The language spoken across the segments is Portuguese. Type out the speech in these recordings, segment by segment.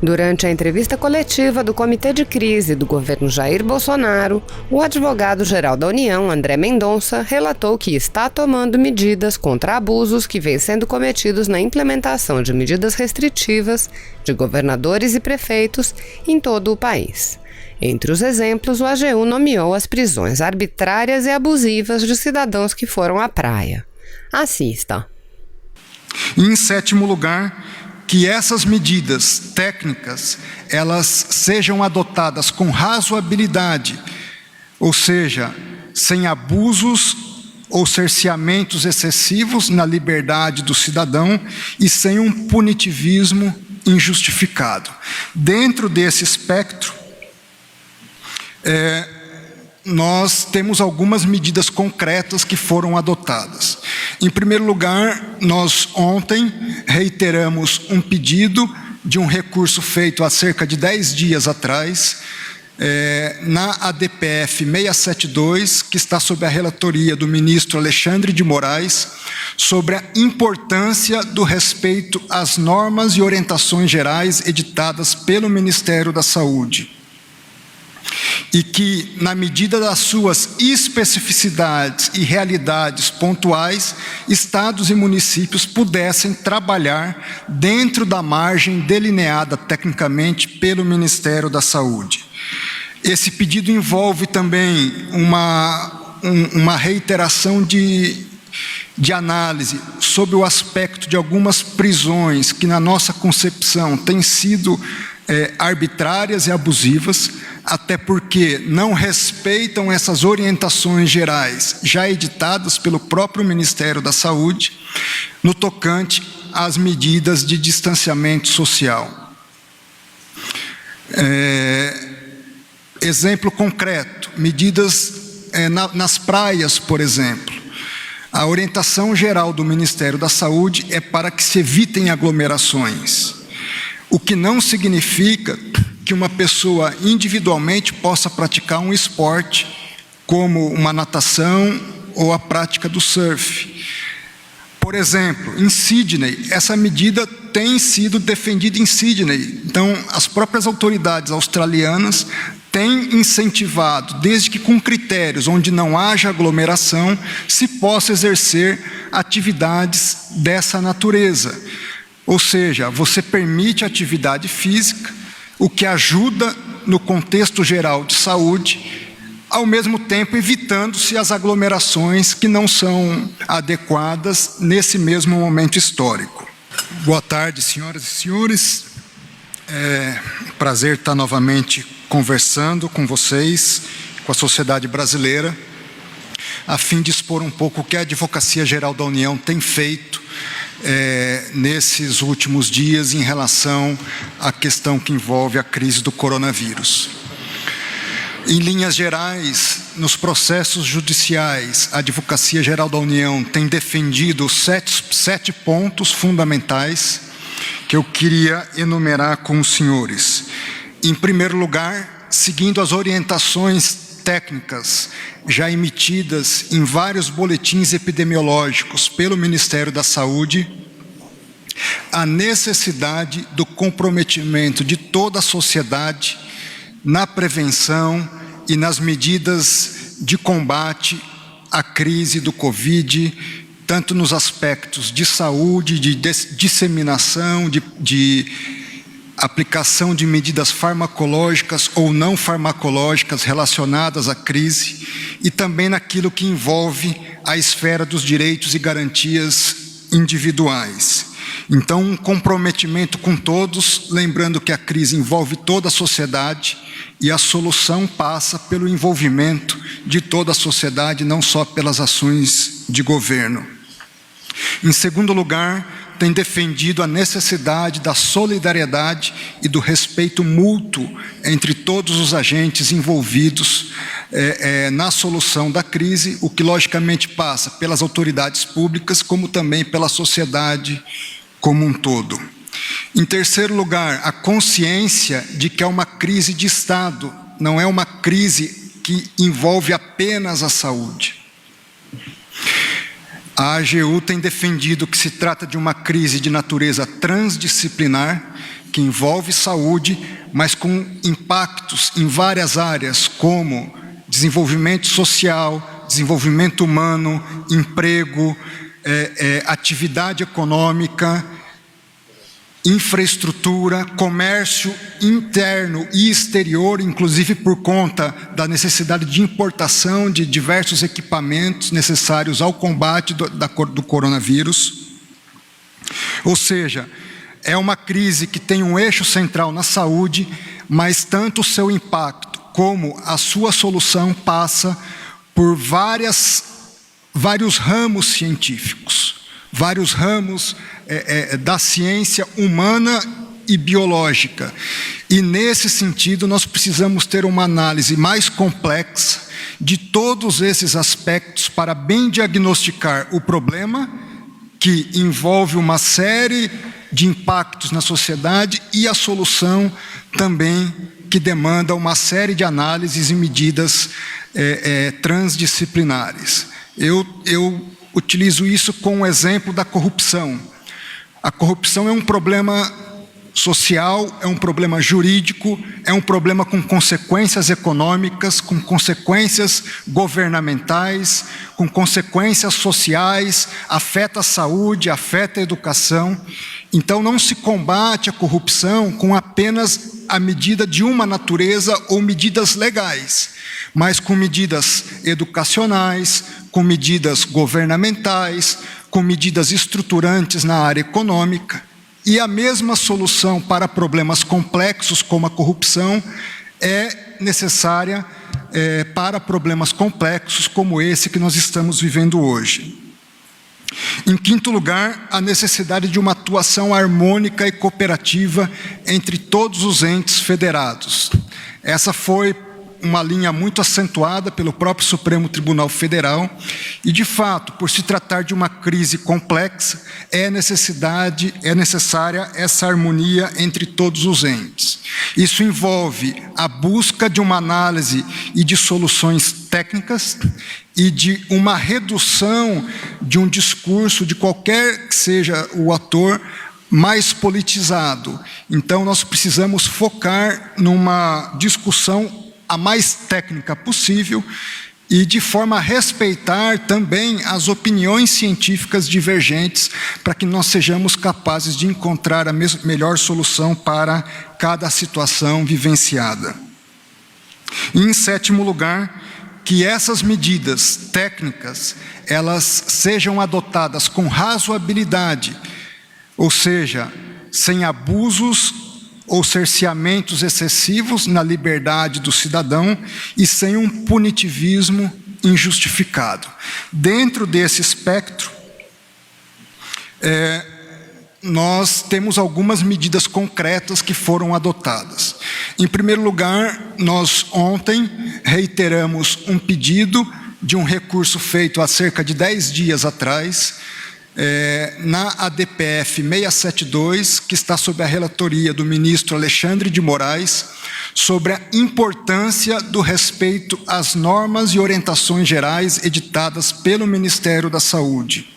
Durante a entrevista coletiva do Comitê de Crise do governo Jair Bolsonaro, o advogado-geral da União, André Mendonça, relatou que está tomando medidas contra abusos que vêm sendo cometidos na implementação de medidas restritivas de governadores e prefeitos em todo o país. Entre os exemplos, o AGU nomeou as prisões arbitrárias e abusivas de cidadãos que foram à praia. Assista. Em sétimo lugar, que essas medidas técnicas, elas sejam adotadas com razoabilidade, ou seja, sem abusos ou cerceamentos excessivos na liberdade do cidadão e sem um punitivismo injustificado. Dentro desse espectro, nós temos algumas medidas concretas que foram adotadas. Em primeiro lugar, nós ontem reiteramos um pedido de um recurso feito há cerca de 10 dias atrás, na ADPF 672, que está sob a relatoria do ministro Alexandre de Moraes, sobre a importância do respeito às normas e orientações gerais editadas pelo Ministério da Saúde. E que, na medida das suas especificidades e realidades pontuais, estados e municípios pudessem trabalhar dentro da margem delineada tecnicamente pelo Ministério da Saúde. Esse pedido envolve também uma reiteração de análise sobre o aspecto de algumas prisões que, na nossa concepção, têm sido arbitrárias e abusivas, até porque não respeitam essas orientações gerais já editadas pelo próprio Ministério da Saúde, no tocante às medidas de distanciamento social. Exemplo concreto, medidas nas praias, por exemplo. A orientação geral do Ministério da Saúde é para que se evitem aglomerações, o que não significa que uma pessoa individualmente possa praticar um esporte, como uma natação ou a prática do surf. Por exemplo, em Sydney, essa medida tem sido defendida em Sydney. Então, as próprias autoridades australianas têm incentivado, desde que com critérios onde não haja aglomeração, se possa exercer atividades dessa natureza. Ou seja, você permite atividade física, o que ajuda no contexto geral de saúde, ao mesmo tempo evitando-se as aglomerações que não são adequadas nesse mesmo momento histórico. Boa tarde, senhoras e senhores. É um prazer estar novamente conversando com vocês, com a sociedade brasileira, a fim de expor um pouco o que a Advocacia Geral da União tem feito nesses últimos dias em relação à questão que envolve a crise do coronavírus. Em linhas gerais, nos processos judiciais, a Advocacia Geral da União tem defendido sete pontos fundamentais que eu queria enumerar com os senhores. Em primeiro lugar, seguindo as orientações técnicas já emitidas em vários boletins epidemiológicos pelo Ministério da Saúde, a necessidade do comprometimento de toda a sociedade na prevenção e nas medidas de combate à crise do Covid, tanto nos aspectos de saúde, de disseminação, de aplicação de medidas farmacológicas ou não farmacológicas relacionadas à crise, e também naquilo que envolve a esfera dos direitos e garantias individuais. Então, um comprometimento com todos, lembrando que a crise envolve toda a sociedade e a solução passa pelo envolvimento de toda a sociedade, não só pelas ações de governo. Em segundo lugar, tem defendido a necessidade da solidariedade e do respeito mútuo entre todos os agentes envolvidos na solução da crise, o que logicamente passa pelas autoridades públicas, como também pela sociedade como um todo. Em terceiro lugar, a consciência de que é uma crise de Estado, não é uma crise que envolve apenas a saúde. A AGU tem defendido que se trata de uma crise de natureza transdisciplinar, que envolve saúde, mas com impactos em várias áreas, como desenvolvimento social, desenvolvimento humano, emprego, atividade econômica, infraestrutura, comércio interno e exterior, inclusive por conta da necessidade de importação de diversos equipamentos necessários ao combate do coronavírus. Ou seja, é uma crise que tem um eixo central na saúde, mas tanto o seu impacto como a sua solução passa por vários ramos científicos, vários ramos da ciência humana e biológica. E, nesse sentido, nós precisamos ter uma análise mais complexa de todos esses aspectos para bem diagnosticar o problema, que envolve uma série de impactos na sociedade, e a solução também, que demanda uma série de análises e medidas transdisciplinares. Eu utilizo isso com o exemplo da corrupção. A corrupção é um problema social, é um problema jurídico, é um problema com consequências econômicas, com consequências governamentais, com consequências sociais, afeta a saúde, afeta a educação. Então, não se combate a corrupção com apenas a medida de uma natureza ou medidas legais, mas com medidas educacionais, com medidas governamentais, com medidas estruturantes na área econômica. E a mesma solução para problemas complexos como a corrupção é necessária para problemas complexos como esse que nós estamos vivendo hoje. Em quinto lugar, a necessidade de uma atuação harmônica e cooperativa entre todos os entes federados. Essa foi uma linha muito acentuada pelo próprio Supremo Tribunal Federal e, de fato, por se tratar de uma crise complexa, é necessária essa harmonia entre todos os entes. Isso envolve a busca de uma análise e de soluções técnicas e de uma redução de um discurso, de qualquer que seja o ator, mais politizado. Então, nós precisamos focar numa discussão a mais técnica possível e de forma a respeitar também as opiniões científicas divergentes para que nós sejamos capazes de encontrar a melhor solução para cada situação vivenciada. E, em sétimo lugar, que essas medidas técnicas, elas sejam adotadas com razoabilidade, ou seja, sem abusos ou cerceamentos excessivos na liberdade do cidadão e sem um punitivismo injustificado. Dentro desse espectro, nós temos algumas medidas concretas que foram adotadas. Em primeiro lugar, nós ontem reiteramos um pedido de um recurso feito há cerca de 10 dias atrás, na ADPF 672, que está sob a relatoria do ministro Alexandre de Moraes, sobre a importância do respeito às normas e orientações gerais editadas pelo Ministério da Saúde.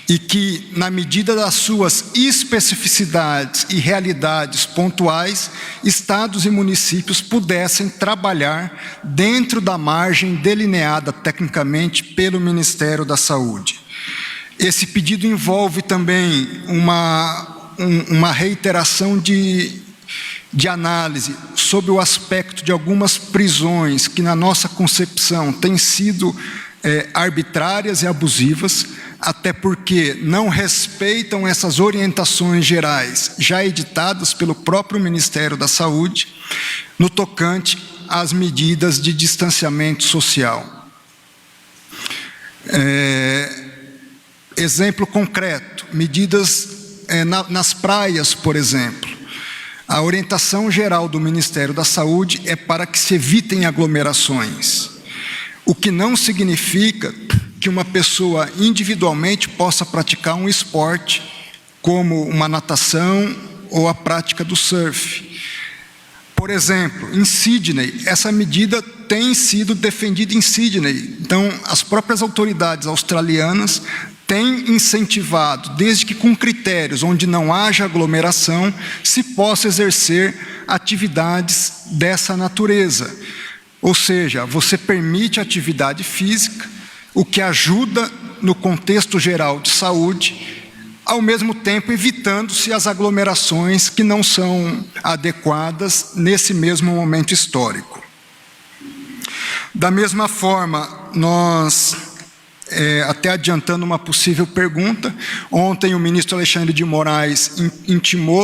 E que, na medida das suas especificidades e realidades pontuais, estados e municípios pudessem trabalhar dentro da margem delineada tecnicamente pelo Ministério da Saúde. Esse pedido envolve também uma reiteração de análise sobre o aspecto de algumas prisões que, na nossa concepção, têm sido arbitrárias e abusivas, até porque não respeitam essas orientações gerais já editadas pelo próprio Ministério da Saúde, no tocante às medidas de distanciamento social. Exemplo concreto, medidas nas praias, por exemplo. A orientação geral do Ministério da Saúde é para que se evitem aglomerações, o que não significa que uma pessoa individualmente possa praticar um esporte, como uma natação ou a prática do surf. Por exemplo, em Sydney, essa medida tem sido defendida em Sydney. Então, as próprias autoridades australianas tem incentivado, desde que com critérios onde não haja aglomeração, se possa exercer atividades dessa natureza. Ou seja, você permite atividade física, o que ajuda no contexto geral de saúde, ao mesmo tempo evitando-se as aglomerações que não são adequadas nesse mesmo momento histórico. Da mesma forma, nós, até adiantando uma possível pergunta, ontem o ministro Alexandre de Moraes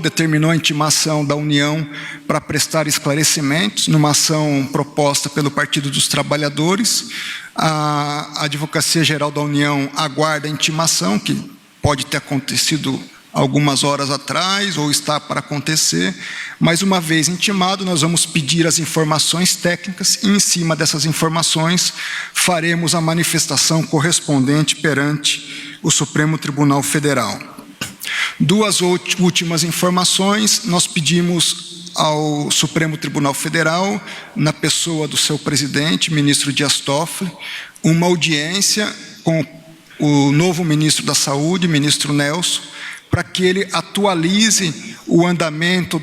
determinou a intimação da União para prestar esclarecimentos numa ação proposta pelo Partido dos Trabalhadores. A Advocacia Geral da União aguarda a intimação, que pode ter acontecido algumas horas atrás ou está para acontecer, mas uma vez intimado, nós vamos pedir as informações técnicas e, em cima dessas informações, faremos a manifestação correspondente perante o Supremo Tribunal Federal. Duas últimas informações: nós pedimos ao Supremo Tribunal Federal, na pessoa do seu presidente, ministro Dias Toffoli, uma audiência com o novo ministro da Saúde, ministro Nelson, para que ele atualize o andamento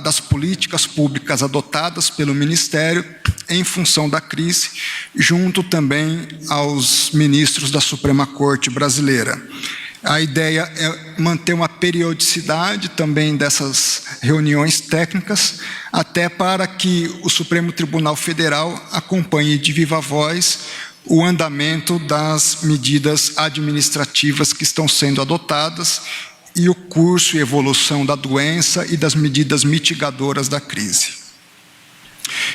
das políticas públicas adotadas pelo Ministério em função da crise, junto também aos ministros da Suprema Corte Brasileira. A ideia é manter uma periodicidade também dessas reuniões técnicas, até para que o Supremo Tribunal Federal acompanhe de viva voz o andamento das medidas administrativas que estão sendo adotadas e o curso e evolução da doença e das medidas mitigadoras da crise.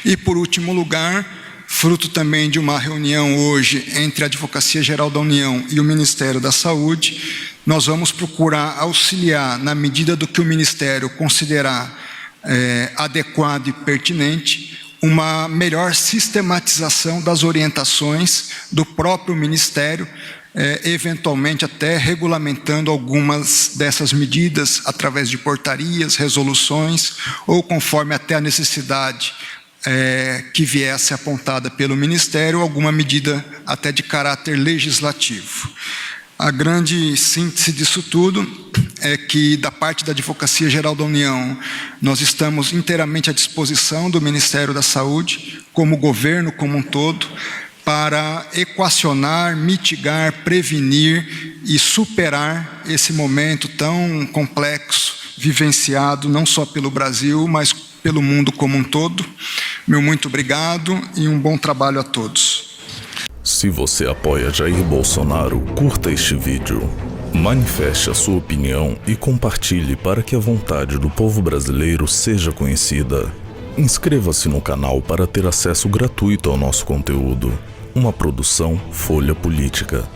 E, por último lugar, fruto também de uma reunião hoje entre a Advocacia Geral da União e o Ministério da Saúde, nós vamos procurar auxiliar, na medida do que o Ministério considerar adequado e pertinente, uma melhor sistematização das orientações do próprio Ministério, eventualmente até regulamentando algumas dessas medidas através de portarias, resoluções, ou conforme até a necessidade que viesse apontada pelo Ministério, alguma medida até de caráter legislativo. A grande síntese disso tudo é que, da parte da Advocacia Geral da União, nós estamos inteiramente à disposição do Ministério da Saúde, como governo como um todo, para equacionar, mitigar, prevenir e superar esse momento tão complexo, vivenciado não só pelo Brasil, mas pelo mundo como um todo. Meu muito obrigado e um bom trabalho a todos. Se você apoia Jair Bolsonaro, curta este vídeo, manifeste a sua opinião e compartilhe para que a vontade do povo brasileiro seja conhecida. Inscreva-se no canal para ter acesso gratuito ao nosso conteúdo. Uma produção Folha Política.